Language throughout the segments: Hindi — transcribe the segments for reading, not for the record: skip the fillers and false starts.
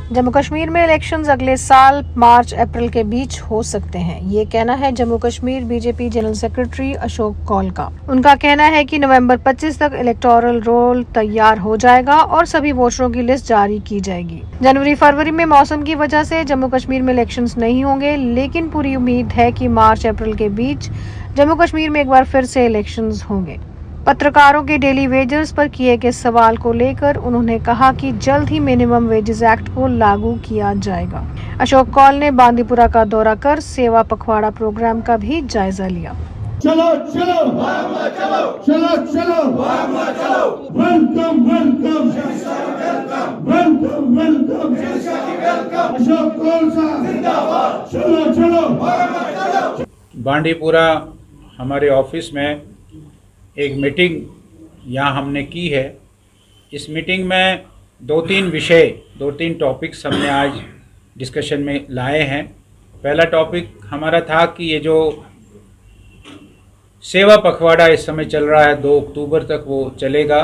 जम्मू कश्मीर में इलेक्शंस अगले साल मार्च अप्रैल के बीच हो सकते हैं, ये कहना है Jammu Kashmir BJP general secretary Ashok Kaul का। उनका कहना है कि नवंबर 25 तक इलेक्टोरल रोल तैयार हो जाएगा और सभी वोटरों की लिस्ट जारी की जाएगी। जनवरी फरवरी में मौसम की वजह से जम्मू कश्मीर में इलेक्शंस नहीं होंगे, लेकिन पूरी उम्मीद है कि मार्च अप्रैल के बीच जम्मू कश्मीर में एक बार फिर से इलेक्शंस होंगे। पत्रकारों के डेली वेजेस पर किए गए सवाल को लेकर उन्होंने कहा कि जल्द ही मिनिमम वेजेस एक्ट को लागू किया जाएगा। अशोक कौल ने बांदीपुरा का दौरा कर सेवा पखवाड़ा प्रोग्राम का भी जायजा लिया। चलो चलो चलो चलो चलो welcome welcome welcome welcome Ashok Kaul साहब जिंदाबाद। चलो चलो। बांदीपुरा हमारे ऑफिस में एक मीटिंग यहाँ हमने की है। इस मीटिंग में दो तीन टॉपिक्स हमने आज डिस्कशन में लाए हैं। पहला टॉपिक हमारा था कि ये जो सेवा पखवाड़ा इस समय चल रहा है 2 अक्टूबर तक वो चलेगा।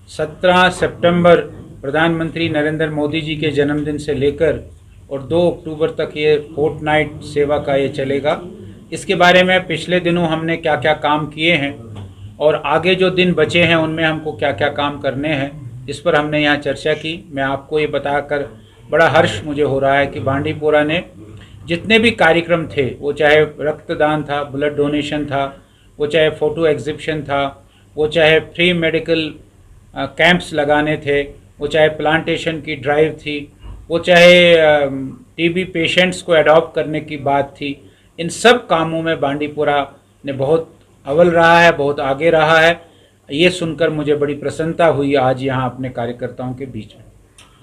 17 सितंबर प्रधानमंत्री नरेंद्र मोदी जी के जन्मदिन से लेकर और 2 अक्टूबर तक ये फोर्टनाइट सेवा का ये चलेगा। इसके बारे में पिछले दिनों हमने क्या क्या काम किए हैं और आगे जो दिन बचे हैं उनमें हमको क्या क्या काम करने हैं, इस पर हमने यहाँ चर्चा की। मैं आपको ये बताकर बड़ा हर्ष मुझे हो रहा है कि बांदीपुरा ने जितने भी कार्यक्रम थे, वो चाहे रक्तदान था, ब्लड डोनेशन था, वो चाहे फ़ोटो एग्जिबिशन था, वो चाहे फ्री मेडिकल कैंप्स लगाने थे, वो चाहे प्लांटेशन की ड्राइव थी, वो चाहे टीबी पेशेंट्स को अडॉप्ट करने की बात थी, इन सब कामों में बांदीपुरा ने बहुत अव्वल रहा है, बहुत आगे रहा है। ये सुनकर मुझे बड़ी प्रसन्नता हुई आज यहाँ अपने कार्यकर्ताओं के बीच में।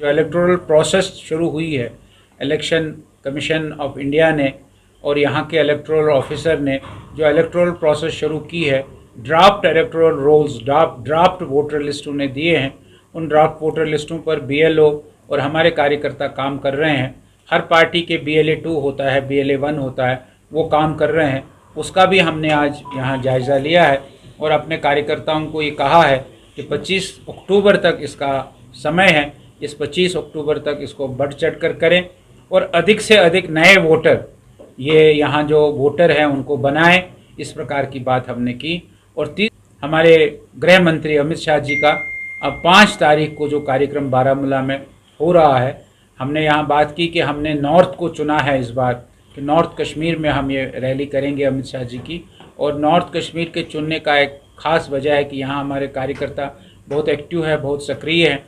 जो इलेक्टोरल प्रोसेस शुरू हुई है, इलेक्शन कमीशन ऑफ इंडिया ने और यहाँ के इलेक्टोरल ऑफिसर ने जो इलेक्टोरल प्रोसेस शुरू की है, draft electoral rolls, draft voter list उन्हें दिए हैं। उन ड्राफ्ट वोटर लिस्टों पर BLO और हमारे कार्यकर्ता काम कर रहे हैं। हर पार्टी के BLA 2 होता है, BLA 1 होता है, वो काम कर रहे हैं। उसका भी हमने आज यहाँ जायज़ा लिया है और अपने कार्यकर्ताओं को ये कहा है कि 25 अक्टूबर तक इसका समय है। इस 25 अक्टूबर तक इसको बढ़ चढ़ कर करें और अधिक से अधिक नए वोटर, ये यहाँ जो वोटर हैं उनको बनाएं। इस प्रकार की बात हमने की। और हमारे गृह मंत्री अमित शाह जी का अब 5 तारीख को जो कार्यक्रम बारामूला में हो रहा है, हमने यहाँ बात की कि हमने नॉर्थ को चुना है इस बार कि नॉर्थ कश्मीर में हम ये रैली करेंगे अमित शाह जी की। और नॉर्थ कश्मीर के चुनने का एक ख़ास वजह है कि यहाँ हमारे कार्यकर्ता बहुत एक्टिव है, बहुत सक्रिय हैं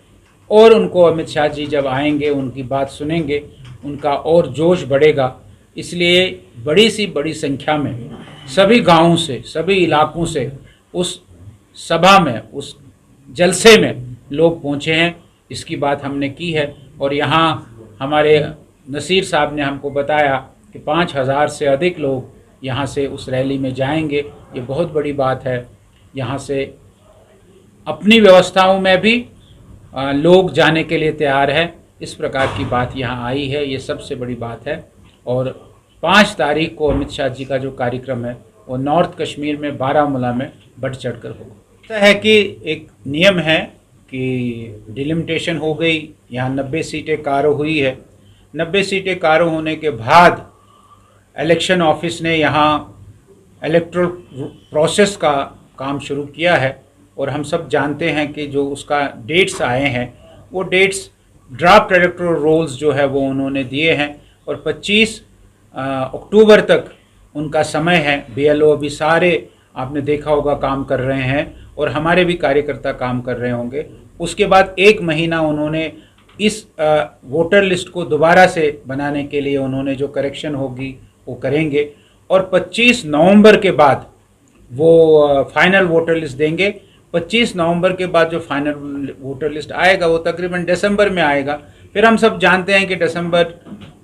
और उनको अमित शाह जी जब आएंगे, उनकी बात सुनेंगे, उनका और जोश बढ़ेगा। इसलिए बड़ी संख्या में सभी गाँवों से, सभी इलाकों से उस सभा में, उस जलसे में लोग पहुँचे हैं। इसकी बात हमने की है और यहाँ हमारे नसीर साहब ने हमको बताया कि 5000 से अधिक लोग यहाँ से उस रैली में जाएंगे। ये बहुत बड़ी बात है। यहाँ से अपनी व्यवस्थाओं में भी लोग जाने के लिए तैयार हैं। इस प्रकार की बात यहाँ आई है, ये सबसे बड़ी बात है। और 5 तारीख को अमित शाह जी का जो कार्यक्रम है वो नॉर्थ कश्मीर में बारामूला में बढ़ चढ़ कर होगा। ऐसा है कि एक नियम है कि डिलिमिटेशन हो गई, यहाँ 90 सीटें कारो हुई है। 90 सीटें कारो होने के बाद इलेक्शन ऑफिस ने यहाँ इलेक्टोरल प्रोसेस का काम शुरू किया है और हम सब जानते हैं कि जो उसका डेट्स आए हैं वो डेट्स ड्राफ्ट इलेक्टोरल रोल्स जो है वो उन्होंने दिए हैं और 25 अक्टूबर तक उनका समय है। BLO अभी सारे आपने देखा होगा काम कर रहे हैं और हमारे भी कार्यकर्ता काम कर रहे होंगे। उसके बाद 1 महीना उन्होंने इस वोटर लिस्ट को दोबारा से बनाने के लिए उन्होंने जो करेक्शन होगी वो करेंगे और 25 नवंबर के बाद वो फाइनल वोटर लिस्ट देंगे। 25 नवंबर के बाद जो फाइनल वोटर लिस्ट आएगा वो तकरीबन दिसंबर में आएगा। फिर हम सब जानते हैं कि दिसंबर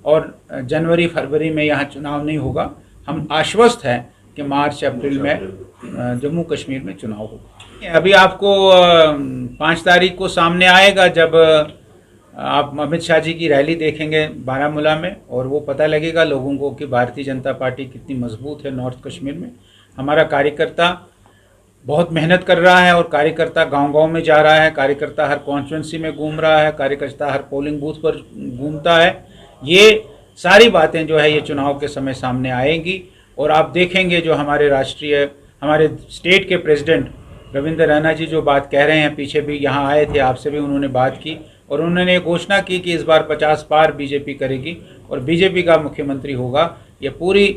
और जनवरी फरवरी में यहाँ चुनाव नहीं होगा। हम आश्वस्त हैं कि मार्च अप्रैल में जम्मू कश्मीर में चुनाव होगा। अभी आपको 5 तारीख को सामने आएगा जब आप अमित शाह जी की रैली देखेंगे बारामूला में और वो पता लगेगा लोगों को कि भारतीय जनता पार्टी कितनी मजबूत है नॉर्थ कश्मीर में। हमारा कार्यकर्ता बहुत मेहनत कर रहा है और कार्यकर्ता गांव-गांव में जा रहा है, कार्यकर्ता हर कॉन्स्टिट्यूंसी में घूम रहा है, कार्यकर्ता हर पोलिंग बूथ पर घूमता है। ये सारी बातें जो है ये चुनाव के समय सामने आएंगी और आप देखेंगे जो हमारे स्टेट के प्रेसिडेंट रविंद्र रैना जी जो बात कह रहे हैं, पीछे भी यहाँ आए थे, आपसे भी उन्होंने बात की और उन्होंने घोषणा की कि इस बार 50 पार बीजेपी करेगी और बीजेपी का मुख्यमंत्री होगा। ये पूरी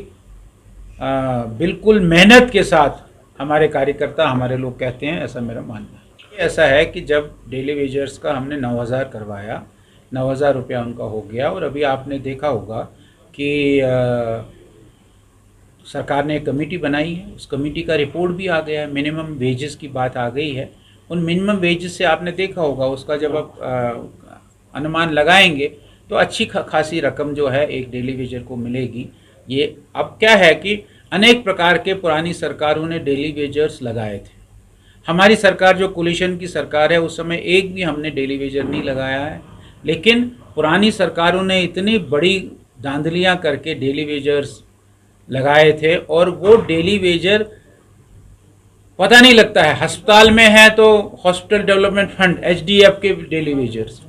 बिल्कुल मेहनत के साथ हमारे कार्यकर्ता, हमारे लोग कहते हैं, ऐसा मेरा मानना है। ऐसा है कि जब डेली वेजर्स का हमने 9,000 करवाया, 9,000 रुपया उनका हो गया और अभी आपने देखा होगा कि सरकार ने एक कमेटी बनाई है, उस कमेटी का रिपोर्ट भी आ गया है, मिनिमम वेजेस की बात आ गई है। उन मिनिमम वेजेस से आपने देखा होगा उसका जब आप अनुमान लगाएंगे तो अच्छी खासी रकम जो है एक डेली वेजर को मिलेगी। ये अब क्या है कि अनेक प्रकार के पुरानी सरकारों ने डेली वेजर्स लगाए थे। हमारी सरकार जो कोलिशन की सरकार है उस समय एक भी हमने डेली वेजर नहीं लगाया है, लेकिन पुरानी सरकारों ने इतनी बड़ी धांधलियां करके डेली वेजर्स लगाए थे और वो डेली वेजर पता नहीं लगता है। अस्पताल में है तो हॉस्पिटल डेवलपमेंट फंड HDF के डेली वेजर्स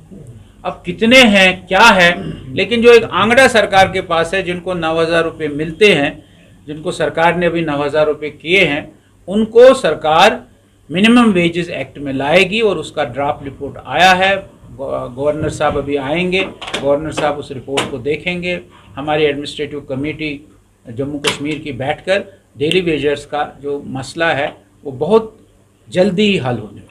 अब कितने हैं क्या है, लेकिन जो एक आंकड़ा सरकार के पास है जिनको 9,000 रुपये मिलते हैं, जिनको सरकार ने अभी 9,000 रुपये किए हैं, उनको सरकार मिनिमम वेजेस एक्ट में लाएगी और उसका ड्राफ्ट रिपोर्ट आया है। गवर्नर साहब अभी आएंगे, गवर्नर साहब उस रिपोर्ट को देखेंगे। हमारी एडमिनिस्ट्रेटिव कमेटी जम्मू कश्मीर की बैठकर डेली वेजर्स का जो मसला है वो बहुत जल्दी ही हल होने